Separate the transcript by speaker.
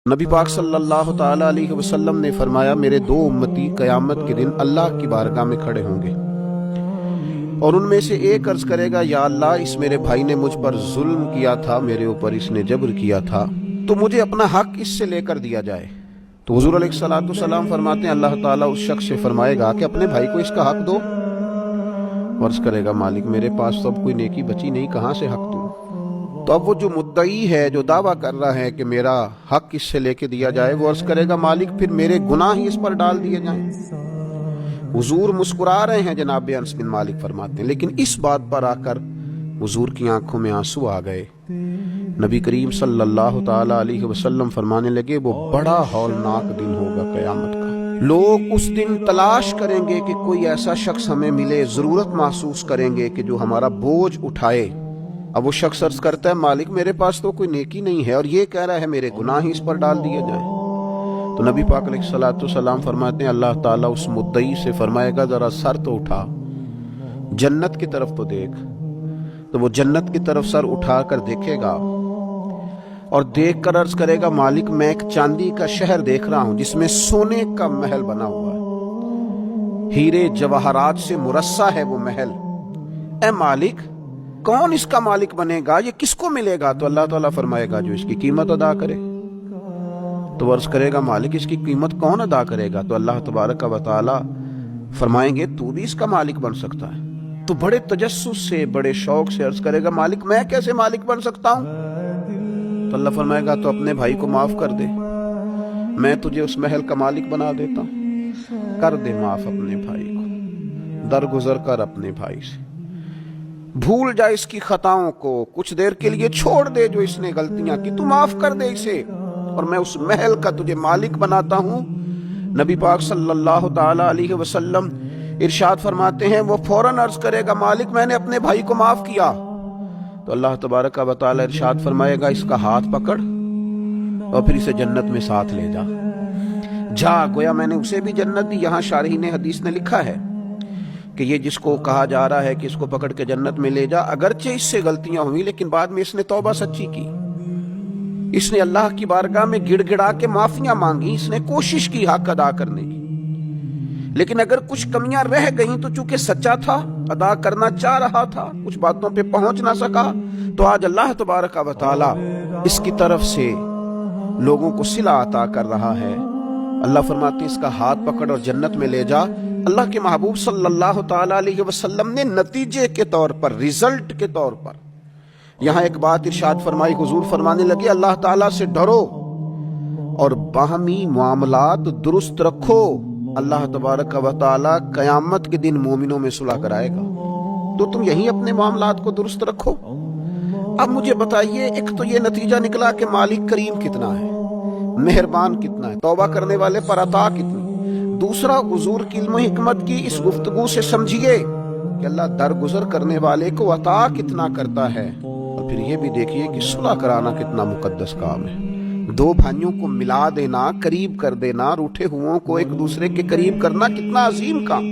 Speaker 1: نبی پاک صلی اللہ تعالی علیہ وسلم نے فرمایا میرے دو امتی قیامت کے دن اللہ کی بارگاہ میں کھڑے ہوں گے اور ان میں سے ایک عرض کرے گا یا اللہ اس میرے بھائی نے مجھ پر ظلم کیا تھا، میرے اوپر اس نے جبر کیا تھا، تو مجھے اپنا حق اس سے لے کر دیا جائے۔ تو حضور علیہ الصلوۃ والسلام فرماتے ہیں اللہ تعالیٰ اس شخص سے فرمائے گا کہ اپنے بھائی کو اس کا حق دو۔ عرض کرے گا مالک میرے پاس تو اب کوئی نیکی بچی نہیں، کہاں سے حق دوں؟ تو اب وہ جو مدعی ہے جو دعویٰ کر رہا ہے کہ میرا حق اس سے لے کے دیا جائے، وہ عرض کرے گا مالک پھر میرے گناہ ہی اس پر ڈال دیے جائیں۔ حضور مسکرا رہے ہیں، جناب انس بن مالک فرماتے ہیں، لیکن اس بات پر آ کر حضور کی آنکھوں میں آنسو آ گئے۔ نبی کریم صلی اللہ تعالی علیہ وسلم فرمانے لگے وہ بڑا ہولناک دن ہوگا قیامت کا۔ لوگ اس دن تلاش کریں گے کہ کوئی ایسا شخص ہمیں ملے، ضرورت محسوس کریں گے کہ جو ہمارا بوجھ اٹھائے۔ اب وہ شخص عرض کرتا ہے مالک میرے پاس تو کوئی نیکی نہیں ہے اور یہ کہہ رہا ہے میرے گناہ ہی اس پر ڈال دیے جائیں۔ تو نبی پاک علیہ الصلوۃ والسلام فرماتے ہیں اللہ تعالیٰ اس مدعی سے فرمائے گا ذرا سر تو اٹھا، جنت کی طرف تو دیکھ۔ تو وہ جنت کی طرف سر اٹھا کر دیکھے گا اور دیکھ کر عرض کرے گا مالک میں ایک چاندی کا شہر دیکھ رہا ہوں جس میں سونے کا محل بنا ہوا ہے، ہیرے جواہرات سے مرصع ہے وہ محل۔ اے مالک کون اس کا مالک بنے گا، یہ کس کو ملے گا؟ تو اللہ تعالیٰ فرمائے گا جو اس کی قیمت ادا کرے۔ تو عرض کرے گا مالک اس کی قیمت کون ادا کرے گا؟ تو اللہ تبارک و تعالیٰ فرمائیں گے تو بھی اس کا مالک بن سکتا ہے۔ تو بڑے تجسس سے بڑے شوق سے عرض کرے گا مالک میں کیسے مالک بن سکتا ہوں؟ تو اللہ فرمائے گا تو اپنے بھائی کو معاف کر دے، میں تجھے اس محل کا مالک بنا دیتا ہوں۔ کر دے معاف اپنے بھائی کو، درگزر کر اپنے بھائی سے، بھول جا اس کی خطاؤں کو، کچھ دیر کے لیے چھوڑ دے جو اس نے غلطیاں کی، تو معاف کر دے اسے اور میں اس محل کا تجھے مالک بناتا ہوں۔ نبی پاک صلی اللہ تعالی علیہ وسلم ارشاد فرماتے ہیں وہ فوراً عرض کرے گا مالک میں نے اپنے بھائی کو معاف کیا۔ تو اللہ تبارک و تعالی ارشاد فرمائے گا اس کا ہاتھ پکڑ اور پھر اسے جنت میں ساتھ لے جا۔ گویا میں نے اسے بھی جنت دی۔ یہاں شارحین حدیث نے لکھا ہے کہ یہ جس کو کہا جا رہا ہے کہ اس کو پکڑ کے جنت میں لے جا، اگرچہ اس سے غلطیاں ہوئی لیکن بعد میں اس نے توبہ سچی کی، اس نے اللہ کی بارگاہ میں گڑ گڑا کے معافیاں مانگی، اس نے کوشش کی حق ادا کرنے کی۔ لیکن اگر کچھ کمیاں رہ گئیں تو چونکہ سچا تھا، ادا کرنا چاہ رہا تھا، کچھ باتوں پہ پہنچ نہ سکا، تو آج اللہ تبارک و تعالی اس کی طرف سے لوگوں کو صلہ عطا کر رہا ہے۔ اللہ فرماتے ہیں اس کا ہاتھ پکڑ اور جنت میں لے جا۔ اللہ کے محبوب صلی اللہ تعالی علیہ وسلم نے نتیجے کے طور پر، ریزلٹ کے طور پر یہاں ایک بات ارشاد فرمائی، حضور فرمانے لگے اللہ تعالیٰ سے ڈرو اور باہمی معاملات درست رکھو، اللہ تبارک و تعالیٰ قیامت کے دن مومنوں میں صلح کرائے گا، تو تم یہیں اپنے معاملات کو درست رکھو۔ اب مجھے بتائیے ایک تو یہ نتیجہ نکلا کہ مالک کریم کتنا ہے، مہربان کتنا ہے، توبہ کرنے والے پر عطا کتنی۔ دوسرا حضور کی علم و حکمت کی اس گفتگو سے سمجھیے کہ اللہ درگزر کرنے والے کو عطا کتنا کرتا ہے، اور پھر یہ بھی دیکھیے کہ صلح کرانا کتنا مقدس کام ہے۔ دو بھائیوں کو ملا دینا، قریب کر دینا، روٹھے ہوں کو ایک دوسرے کے قریب کرنا کتنا عظیم کام۔